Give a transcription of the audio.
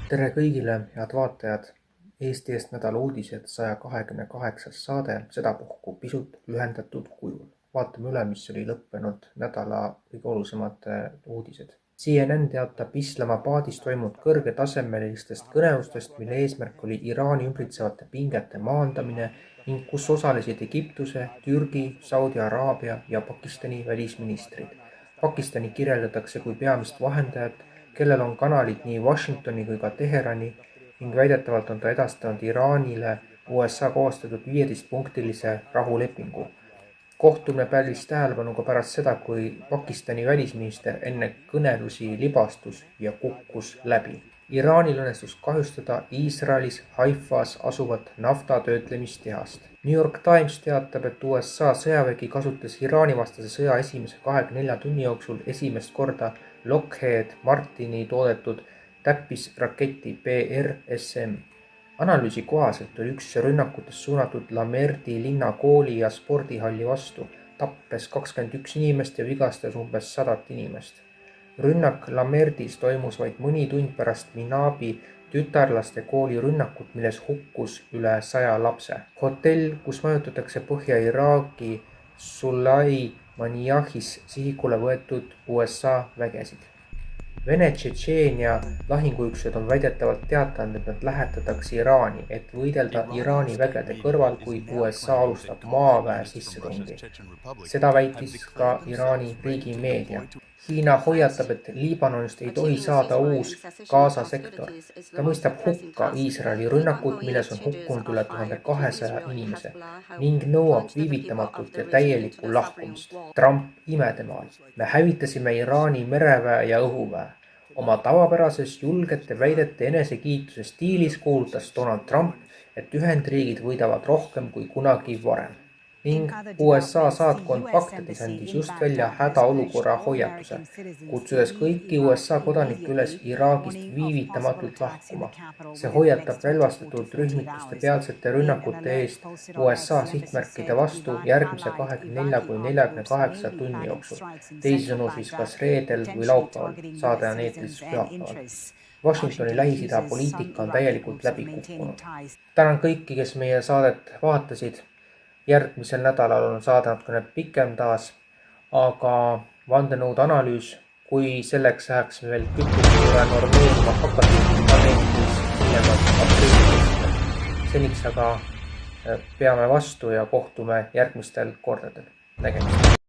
Tere kõigile, head vaatajad! Eesti Eest nädala uudised 128. saade, sedapuhku pisut lühendatud kujul. Vaatame üle, mis oli lõppenud nädala kõige olulisemad uudised. CNN teatab Islamabadis toimunud kõrgetasemelistest kõnelustest, mille eesmärk oli Iraani ümbritsevate pingete maandamine ning kus osalesid Egiptuse, Türgi, Saudi Araabia ja Pakistani välisministrid. Pakistani kirjeldatakse kui peamist vahendajat, kellel on kanalid nii Washingtoni kui ka Teherani ning väidetavalt on ta edastanud Iraanile USA koostatud 15-punktilise rahulepingu. Kohtumine pälvis tähelepanu ka pärast seda, kui Pakistani välisminister enne kõnelusi libastus ja kukkus läbi. Iraanil õnnestus kahjustada Iisraelis Haifas asuvat naftatöötlemistehast. New York Times teatab, et USA sõjavägi kasutas Iraani vastase sõja esimese 24 tunni jooksul esimest korda Lockheed Martini toodetud täppisraketi PRSM. Analüüsi kohaselt oli üks rünnakutest suunatud Lamerdi linnakooli ja spordihalli vastu, tappes 21 inimest ja vigastas umbes 100 inimest. Rünnak Lamerdis toimus vaid mõni tund pärast Minabi tütarlaste kooli rünnakut, milles hukkus üle 100 lapse. Hotell, kus majutatakse Põhja-Iraagi Sulaimaniyahis sihikule võetud USA vägesid. Vene-Tšetšeenia lahinguüksused on väidetavalt teatanud, et nad lähetatakse Iraani, et võidelda Iraani vägede kõrval, kui USA alustab maaväe sissetungi. Seda väitis ka Iraani riigimeedia. Hiina hoiatab, et Liibanonist ei tohi saada uus Gaza sektor. Ta mõistab hukka Iisraeli rünnakut, milles on hukkunud üle 1200 inimese ning nõuab viivitamatut ja täielikku lahkumist. Trump imedemaal. Me hävitasime Iraani mereväe ja õhuväe. Oma tavapärases julgete väidete enesekiituse stiilis kuulutas Donald Trump, et Ühendriigid võidavad rohkem kui kunagi varem. Ning USA saatkond Bagdadis andis just välja hädaolukorra hoiatuse, kutsudes kõiki USA kodanikke üles Iraagist viivitamatult lahkuma. See hoiatab relvastatud rühmituste pealsete rünnakute eest USA sihtmärkide vastu järgmise 24–48 tunni jooksul, teisisõnu siis kas reedel või laupäeval, saade on eetris pühapäeval. Washingtoni Lähis-Ida poliitika on täielikult läbi kukkunud. Tänan kõiki, kes meie saadet vaatasid. Järgmisel nädalal on saade natukene pikem taas, aga vandenõude analüüs, kui selleks läheks veel kütusele normeerima hakatud planeetis hiljemalt aprillist. Seniks aga peame vastu ja kohtume järgmistel kordadel. Nägemist!